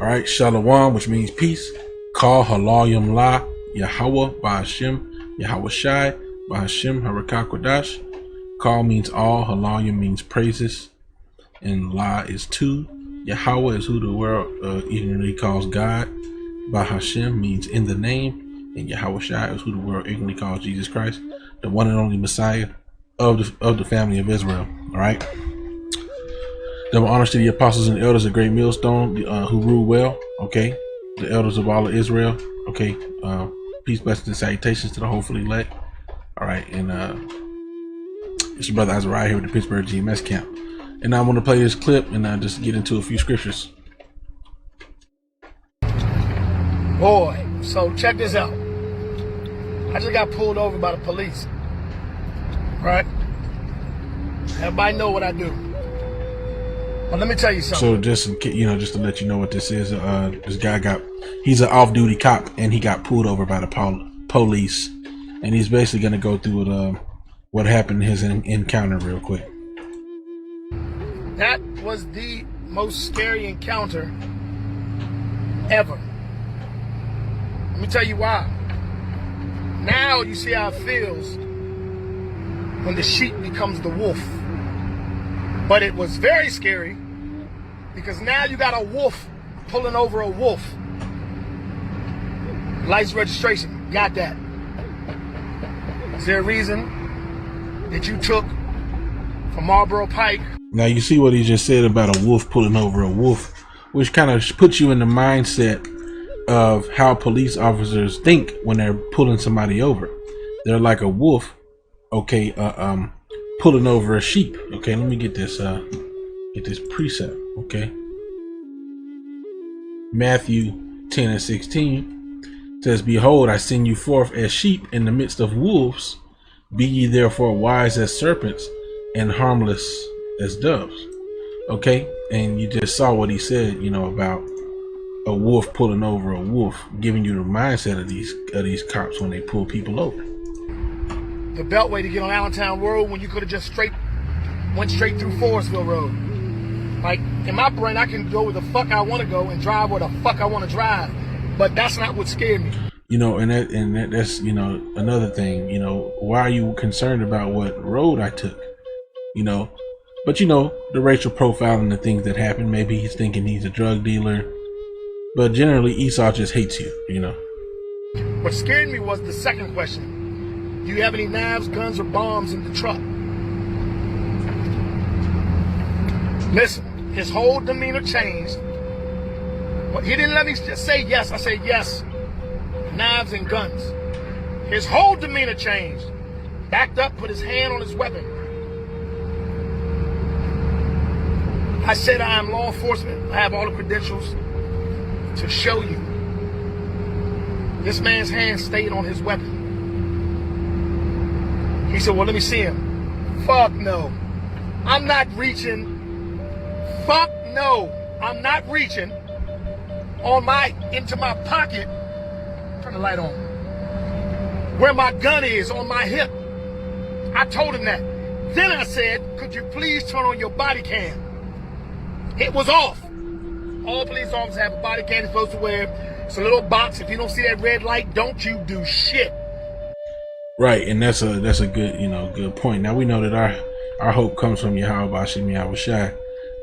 All right, Shalom, which means peace. Call Halayim La Yahweh Bahashem Yahweh Shai Bahashem Harakah Kodash. Call means all, Halayim means praises, and La is two. Yahweh is who the world ignorantly calls God. Bahashem means in the name, and Yahweh Shai is who the world ignorantly calls Jesus Christ, the one and only Messiah of the family of Israel. All right. Double honors to the apostles and elders of Great Millstone who rule well. Okay, the elders of all of Israel. Okay, peace, blessings, and salutations to the hopefully elect. All right, and it's your brother Azariah here with the Pittsburgh GMS camp, and I want to play this clip and just get into a few scriptures. Boy, so check this out. I just got pulled over by the police. Right? Everybody know what I do. But let me tell you something. So just to let you know what this is, this guy he's an off-duty cop, and he got pulled over by the police, and he's basically going to go through what happened in his encounter real quick. That was the most scary encounter ever. Let me tell you why. Now you see how it feels when the sheep becomes the wolf. But it was very scary because now you got a wolf pulling over a wolf. License registration, got that. Is there a reason that you took from Marlboro Pike? Now you see what he just said about a wolf pulling over a wolf, which kind of puts you in the mindset of how police officers think when they're pulling somebody over. They're like a wolf, okay, pulling over a sheep. Okay, let me get this precept. Okay, Matthew 10:16 says, "Behold, I send you forth as sheep in the midst of wolves. Be ye therefore wise as serpents and harmless as doves." Okay, and you just saw what he said, about a wolf pulling over a wolf, giving you the mindset of these cops when they pull people over. The beltway to get on Allentown Road when you could have just went straight through Forestville Road. Like, in my brain, I can go where the fuck I want to go and drive where the fuck I want to drive, but that's not what scared me. That's another thing. Why are you concerned about what road I took? But the racial profiling, the things that happen. Maybe he's thinking he's a drug dealer, but generally Esau just hates you. What scared me was the second question: do you have any knives, guns, or bombs in the truck? Listen, his whole demeanor changed. Well, he didn't let me just say yes. I said yes, knives and guns. His whole demeanor changed. Backed up, put his hand on his weapon. I said I am law enforcement. I have all the credentials to show you. This man's hand stayed on his weapon. He said, well, let me see him. Fuck no. I'm not reaching. Fuck no. I'm not reaching into my pocket. Turn the light on. Where my gun is, on my hip. I told him that. Then I said, could you please turn on your body cam? It was off. All police officers have a body cam they're supposed to wear. It's a little box. If you don't see that red light, don't you do shit. Right, and that's a good good point. Now we know that our hope comes from Yahweh Bashim Yahweh Shai,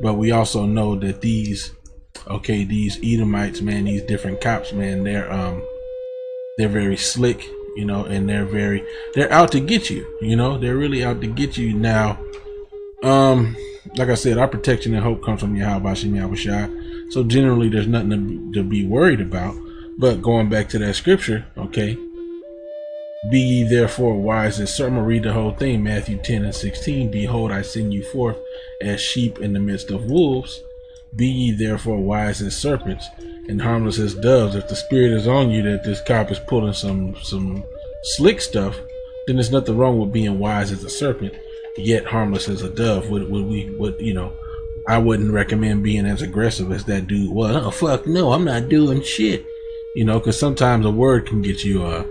but we also know that these Edomites, man, these different cops, man, they're very slick, and they're out to get you. They're really out to get you. Now, like I said, our protection and hope comes from Yahweh Bashim Yahweh Shai. So generally, there's nothing to be worried about. But going back to that scripture, okay. Be ye therefore wise as serpents. I'm gonna read the whole thing. Matthew 10:16. Behold, I send you forth as sheep in the midst of wolves. Be ye therefore wise as serpents and harmless as doves. If the spirit is on you that this cop is pulling some slick stuff, then there's nothing wrong with being wise as a serpent, yet harmless as a dove. I wouldn't recommend being as aggressive as that dude was. Oh fuck no, I'm not doing shit. Because sometimes a word can get you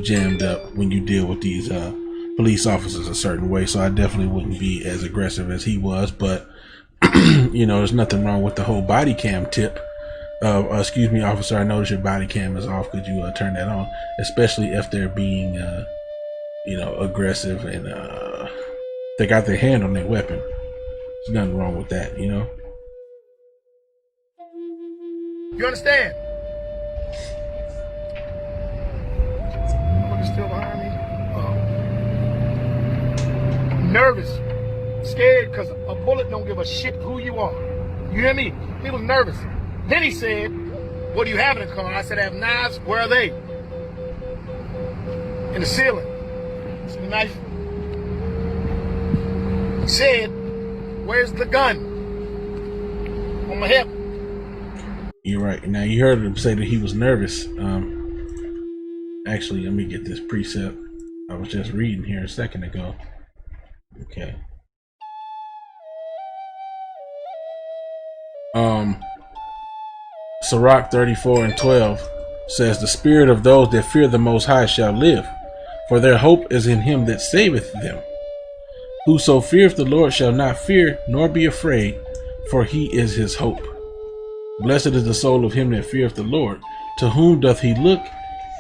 jammed up when you deal with these police officers a certain way. So I definitely wouldn't be as aggressive as he was. But there's nothing wrong with the whole body cam tip. Excuse me, officer, I notice your body cam is off. Could you turn that on? Especially if they're being, aggressive and they got their hand on their weapon. There's nothing wrong with that, you know? You understand? Somebody's still behind me. Nervous, scared, because a bullet don't give a shit who you are. You hear me? He was nervous. Then he said, what do you have in the car? I said, I have knives. Where are they? In the ceiling. See the knife? He said, where's the gun? On my hip. You're right. Now, you heard him say that he was nervous. Actually, let me get this precept. I was just reading here a second ago. Okay. Sirach 34:12 says, the spirit of those that fear the Most High shall live, for their hope is in him that saveth them. Whoso feareth the Lord shall not fear, nor be afraid, for he is his hope. Blessed is the soul of him that feareth the Lord. To whom doth he look,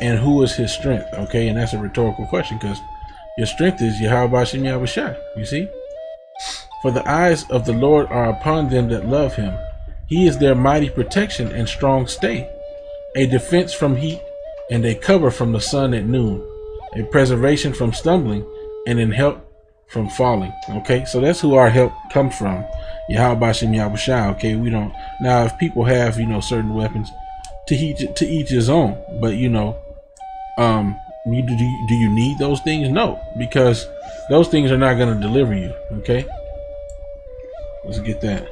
and who is his strength? Okay, and that's a rhetorical question, because your strength is Yahweh Bashem Yahushua, you see? For the eyes of the Lord are upon them that love him. He is their mighty protection and strong stay, a defense from heat and a cover from the sun at noon, a preservation from stumbling and in help from falling. Okay, so that's who our help comes from. Yahweh Bashem Yahushua. Okay, we don't, now if people have, certain weapons, to each his own, but do you need those things? No, because those things are not going to deliver you. Okay, let's get that.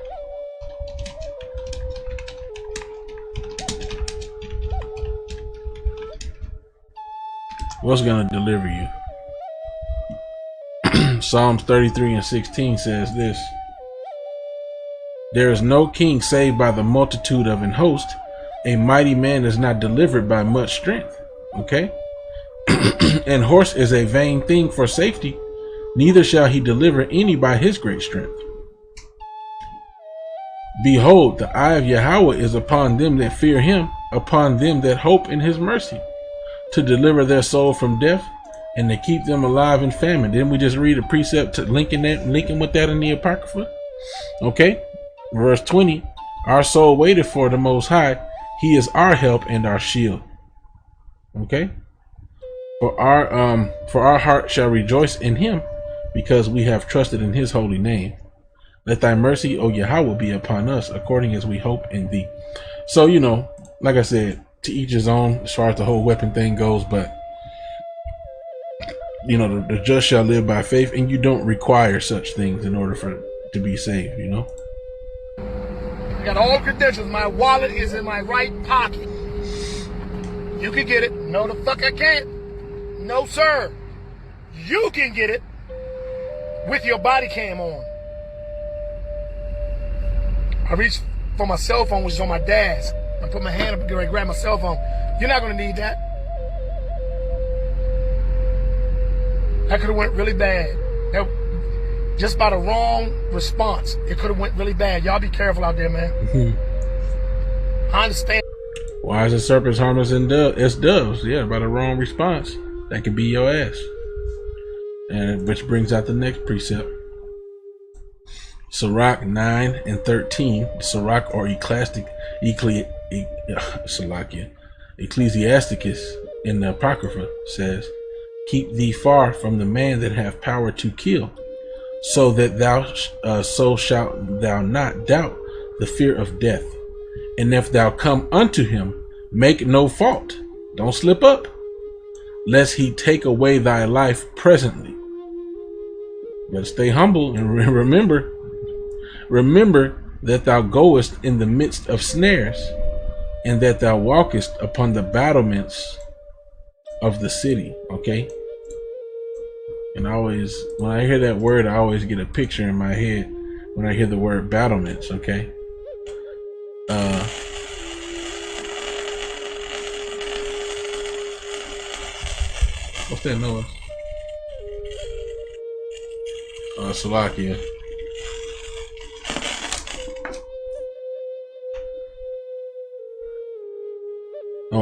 What's going to deliver you? Psalms 33:16 says this: there is no king saved by the multitude of an host. A mighty man is not delivered by much strength. Okay. And horse is a vain thing for safety, neither shall he deliver any by his great strength. Behold, the eye of Yahweh is upon them that fear him, upon them that hope in his mercy, to deliver their soul from death and to keep them alive in famine. Didn't we just read a precept to linking with that in the Apocrypha? Okay. Verse 20, our soul waited for the Most High. He is our help and our shield. Okay. For our heart shall rejoice in him, because we have trusted in his holy name. Let thy mercy, O Yahweh, be upon us, according as we hope in thee. So, like I said, to each his own as far as the whole weapon thing goes, but the just shall live by faith, and you don't require such things in order to be saved. I got all credentials. My wallet is in my right pocket. You can get it. No, the fuck I can't. No, sir. You can get it with your body cam on. I reached for my cell phone, which is on my desk. I put my hand up and grab my cell phone. You're not going to need that. That could have went really bad. Just by the wrong response, it could have went really bad. Y'all be careful out there, man. I understand. Wise as serpents, harmless as doves. Yeah, by the wrong response, that could be your ass. And which brings out the next precept. Sirach 9:13. Sirach or Ecclesiasticus in the Apocrypha says, keep thee far from the man that hath power to kill, so that so shalt thou not doubt the fear of death. And if thou come unto him, make no fault. Don't slip up, lest he take away thy life presently. But stay humble and remember that thou goest in the midst of snares, and that thou walkest upon the battlements of the city. Okay. And when I hear that word, I always get a picture in my head when I hear the word battlements. Okay. What's that noise? Salakia.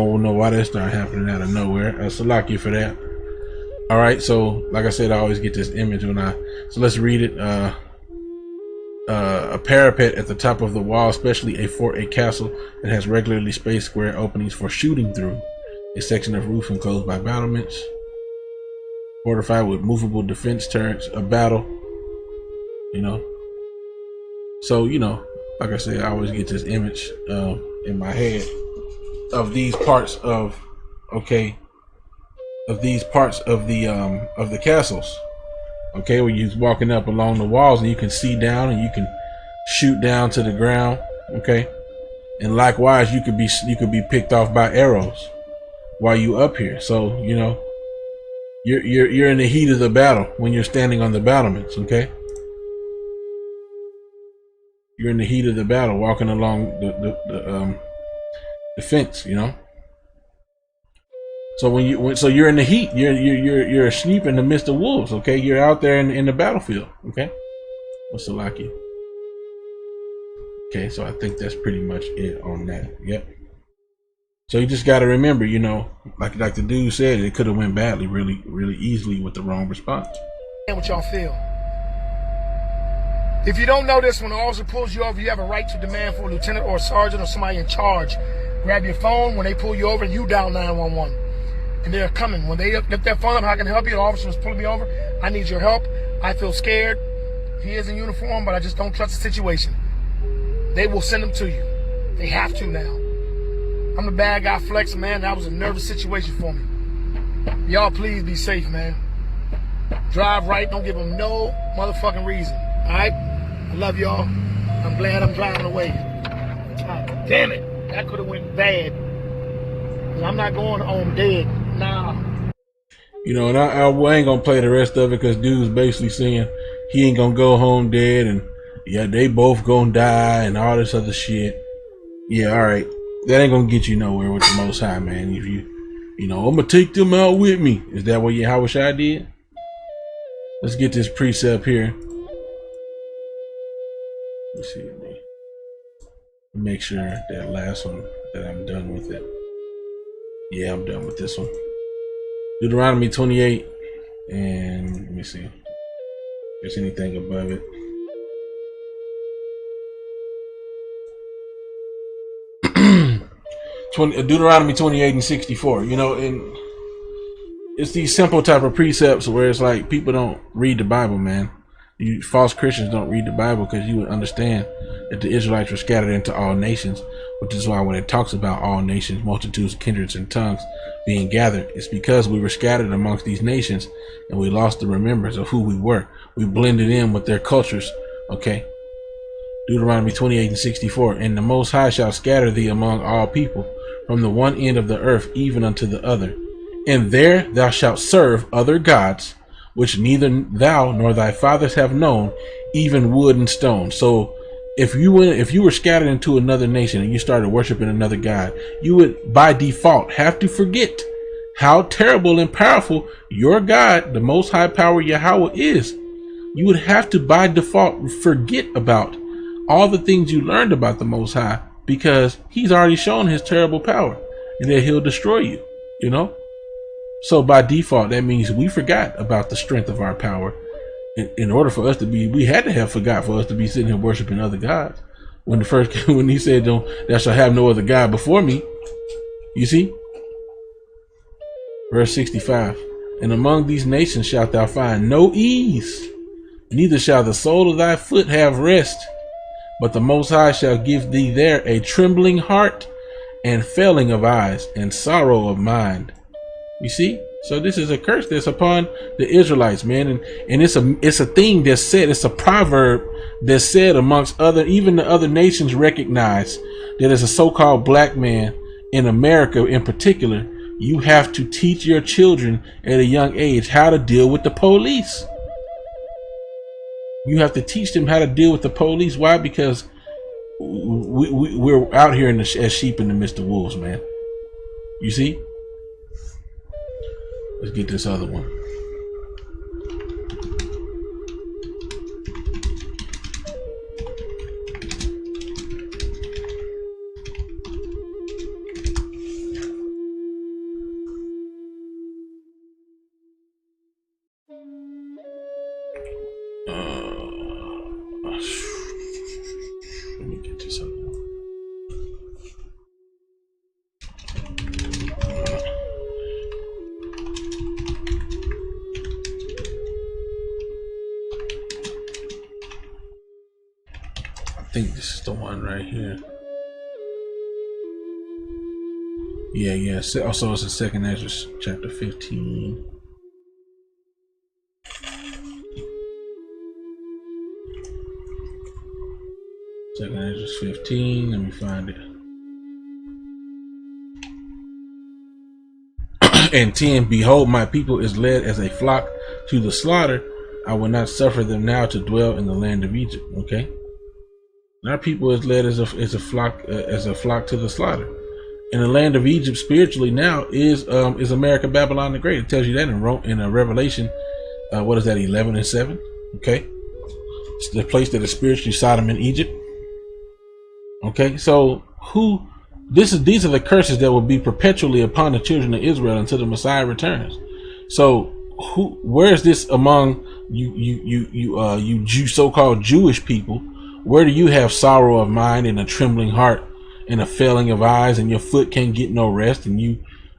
don't know why that started happening out of nowhere. Salaki for that. All right, so like I said, I always get this image so let's read it. A parapet at the top of the wall, especially a fort, a castle that has regularly spaced square openings for shooting through. A section of roof enclosed by battlements, fortified with movable defense turrets. A battle, So, like I said, I always get this image in my head of these parts of the castles. Okay, where you're walking up along the walls and you can see down and you can shoot down to the ground. Okay, and likewise, you could be picked off by arrows while you up here. So you're in the heat of the battle when you're standing on the battlements. Okay, you're in the heat of the battle, walking along the fence. So you're in the heat. You're asleep in the midst of wolves. Okay, you're out there in the battlefield. Okay, what's the lucky? Okay, so I think that's pretty much it on that. Yep. So you just got to remember, like the dude said, it could have went badly really, really easily with the wrong response. What y'all feel? If you don't know this, when the officer pulls you over, you have a right to demand for a lieutenant or a sergeant or somebody in charge. Grab your phone when they pull you over, and you dial 911. And they're coming. When they get their phone up, how can I help you? The officer is pulling me over. I need your help. I feel scared. He is in uniform, but I just don't trust the situation. They will send him to you. They have to now. I'm the bad guy flexing, man. That was a nervous situation for me. Y'all please be safe, man. Drive right. Don't give them no motherfucking reason. All right? I love y'all. I'm glad I'm driving away. God damn it. That could have went bad. I'm not going home dead. Nah. And I ain't gonna play the rest of it because dude's basically saying he ain't gonna go home dead and they both gonna die and all this other shit. Yeah, all right. That ain't gonna get you nowhere with the Most High, man. If I'm gonna take them out with me. Is that what Yahweh Shai did? Let's get this precept here. Let's see. Make sure that last one that I'm done with it. Yeah, I'm done with this one. Deuteronomy 28, and let me see if there's anything above it. Deuteronomy 28 and 64. And it's these simple type of precepts where it's like people don't read the Bible, man. You false Christians don't read the Bible because you would understand that the Israelites were scattered into all nations, which is why when it talks about all nations, multitudes, kindreds, and tongues being gathered, it's because we were scattered amongst these nations and we lost the remembrance of who we were. We blended in with their cultures. Okay. Deuteronomy 28 and 64. And the Most High shall scatter thee among all people, from the one end of the earth even unto the other. And there thou shalt serve other gods, which neither thou nor thy fathers have known, even wood and stone. So if you were scattered into another nation and you started worshiping another god, you would by default have to forget how terrible and powerful your God, the Most High Power Yahweh, is. You would have to by default forget about all the things you learned about the Most High, because he's already shown his terrible power and that he'll destroy you, So by default, that means we forgot about the strength of our power. In order for us to be, we had to have forgot for us to be sitting here worshiping other gods. When he said, "Thou shalt have no other god before me," you see. Verse 65. And among these nations shalt thou find no ease, neither shall the sole of thy foot have rest. But the Most High shall give thee there a trembling heart, and failing of eyes, and sorrow of mind. You see? So this is a curse that's upon the Israelites, man. And it's a thing that's said, it's a proverb that's said amongst even the other nations recognize that as a so-called black man in America in particular, you have to teach your children at a young age how to deal with the police. You have to teach them how to deal with the police. Why? Because we're out here as sheep in the midst of wolves, man. You see? Let's get this other one. think this is the one right here. Yeah. Also, it's in 2nd Ezra chapter 15. Second Ezra 15. Let me find it. And 10. Behold, my people is led as a flock to the slaughter. I will not suffer them now to dwell in the land of Egypt. Okay. Our people is led as a flock to the slaughter. In the land of Egypt, spiritually now is America, Babylon the Great. It tells you that in Revelation, what is that, 11:7? Okay, it's the place that is spiritually Sodom and Egypt. Okay, so these are the curses that will be perpetually upon the children of Israel until the Messiah returns. So where is this among you so-called Jewish people? Where do you have sorrow of mind and a trembling heart and a failing of eyes, and your foot can't get no rest, and you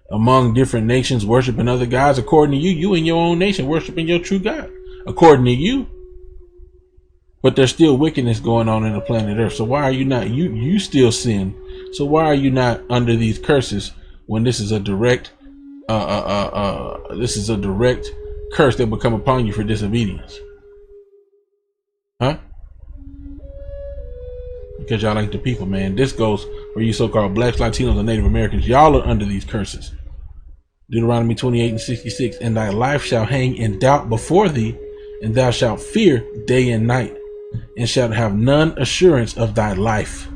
among different nations worshiping other gods? According to you, you in your own nation worshiping your true God, according to you. But there's still wickedness going on in the planet Earth. So why are you not, you still sin? So why are you not under these curses when this is a direct curse that will come upon you for disobedience? Huh? Because y'all ain't the people, man. This goes for you so-called blacks, Latinos, and Native Americans. Y'all are under these curses. Deuteronomy 28:66. And thy life shall hang in doubt before thee, and thou shalt fear day and night, and shalt have none assurance of thy life.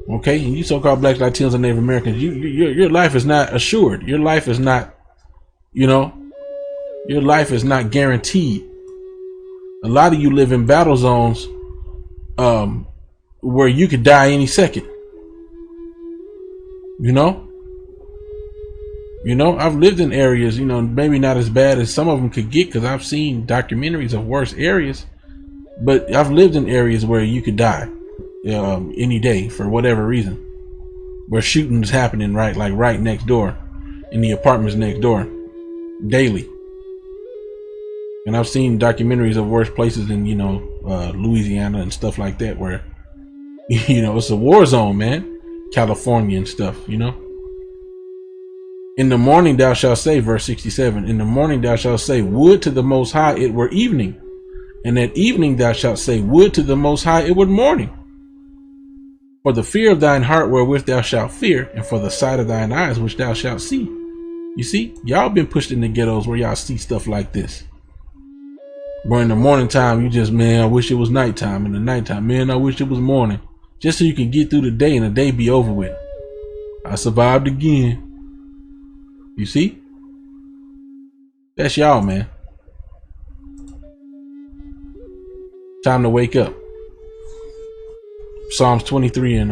Okay, and you so-called blacks, Latinos, and Native Americans, your life is not assured. Your life is not, your life is not guaranteed. A lot of you live in battle zones, where you could die any second. I've lived in areas, maybe not as bad as some of them could get, because I've seen documentaries of worse areas, but I've lived in areas where you could die any day for whatever reason, where shooting's happening right next door in the apartments next door daily. And I've seen documentaries of worse places in Louisiana and stuff like that, where it's a war zone, man. California and stuff. In the morning thou shalt say, verse 67, in the morning thou shalt say, would to the Most High it were evening, and at evening thou shalt say, would to the Most High it were morning. For the fear of thine heart wherewith thou shalt fear, and for the sight of thine eyes which thou shalt see. You see, y'all been pushed in the ghettos where y'all see stuff like this. But in the morning time, you just, man, I wish it was nighttime. In the nighttime, man, I wish it was morning. Just so you can get through the day and the day be over with. I survived again. You see? That's y'all, man. Time to wake up. Psalms 23 and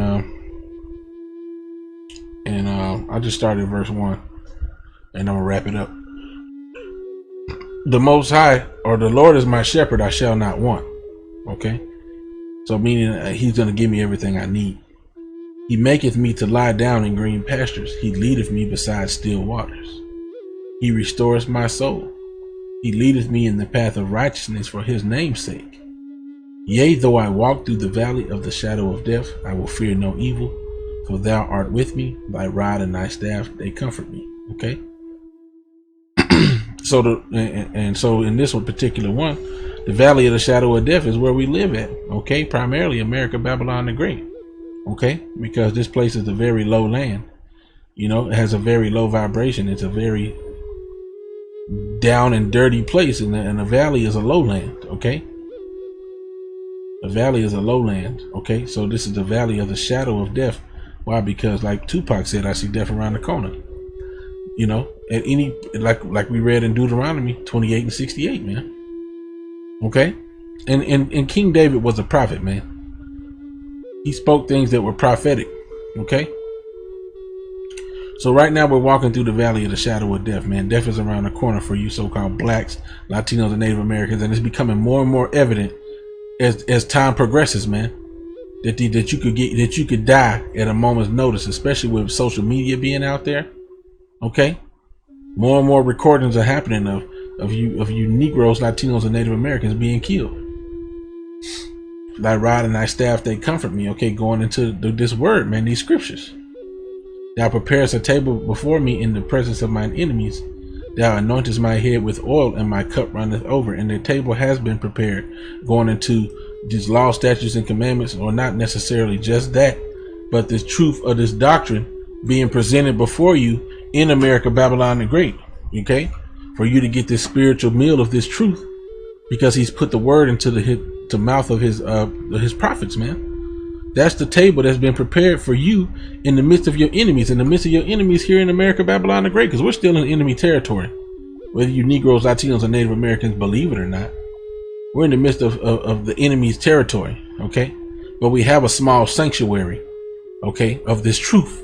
I just started verse 1, and I'm gonna wrap it up. The Most High, or the Lord, is my shepherd, I shall not want. Okay, so meaning he's gonna give me everything I need. He maketh me to lie down in green pastures. He leadeth me beside still waters. He restoreth my soul. He leadeth me in the path of righteousness for his name's sake. Yea, though I walk through the valley of the shadow of death, I will fear no evil, for thou art with me. Thy rod and thy staff, they comfort me. Okay. So so in this one particular one, the valley of the shadow of death is where we live at. Okay, primarily America, Babylon the Great. Okay, because this place is a very low land. It has a very low vibration. It's a very down and dirty place, and the valley is a lowland. Okay, the valley is a lowland. Okay, so this is the valley of the shadow of death. Why? Because like Tupac said, I see death around the corner. At any, like we read in Deuteronomy 28:68, man. Okay, and King David was a prophet, man. He spoke things that were prophetic. Okay, so right now we're walking through the valley of the shadow of death, man. Death is around the corner for you so-called blacks, Latinos, and Native Americans, and it's becoming more and more evident as time progresses, man. That you could die at a moment's notice, especially with social media being out there. Okay, more and more recordings are happening of you Negroes, Latinos, and Native Americans being killed Thy rod and thy staff, they comfort me. Okay, going into this word, man, these scriptures. Thou preparest a table before me in the presence of mine enemies. Thou anointest my head with oil, and my cup runneth over. And the table has been prepared, going into these law, statutes, and commandments, or not necessarily just that, but this truth of this doctrine being presented before you in America, Babylon the Great. Okay, for you to get this spiritual meal of this truth, because he's put the word into the mouth of his prophets, man. That's the table that's been prepared for you in the midst of your enemies, here in America, Babylon the Great, because we're still in enemy territory. Whether you Negroes, Latinos, or Native Americans believe it or not, we're in the midst of the enemy's territory, okay? But we have a small sanctuary, okay, of this truth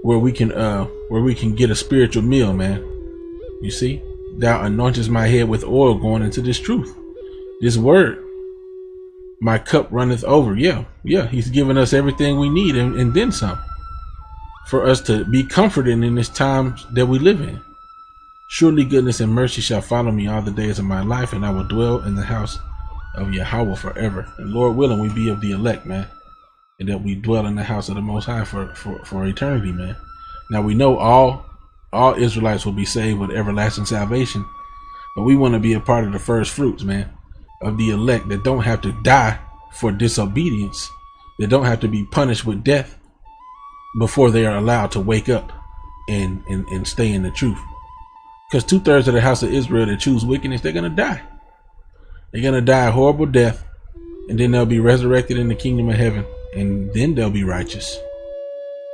where we can get a spiritual meal, man. You see? Thou anointest my head with oil, going into this truth, this word. My cup runneth over. Yeah, he's given us everything we need and then some, for us to be comforted in this time that we live in. Surely goodness and mercy shall follow me all the days of my life, and I will dwell in the house of Yahweh forever. And Lord willing, we be of the elect, man, and that we dwell in the house of the Most High for eternity, man. Now we know all Israelites will be saved with everlasting salvation, but we want to be a part of the first fruits, man, of the elect that don't have to die for disobedience, that don't have to be punished with death before they are allowed to wake up and stay in the truth. Because 2/3 of the house of Israel that choose wickedness, they're gonna die. They're gonna die a horrible death, and then they'll be resurrected in the kingdom of heaven, and then they'll be righteous.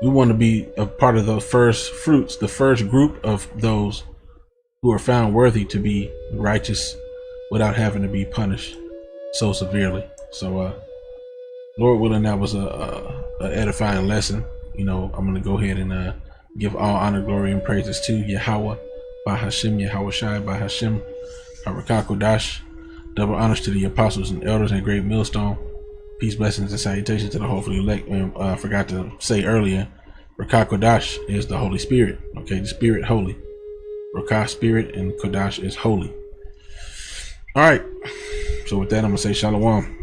We want to be a part of the first fruits, the first group of those who are found worthy to be righteous without having to be punished so severely. So Lord willing, that was a edifying lesson. You know, I'm going to go ahead and give all honor, glory, and praises to Yahweh, Bahashem, Yahweh Shai, Bahashem, Harakah Kodash. Double honors to the apostles and elders and great millstone. Peace, blessings, and salutations to the hopefully elect. I forgot to say earlier, Rakah Kodash is the Holy Spirit. Okay, the Spirit holy. Rakah, Spirit, and Kodash is holy. All right. So with that, I'm going to say Shalom.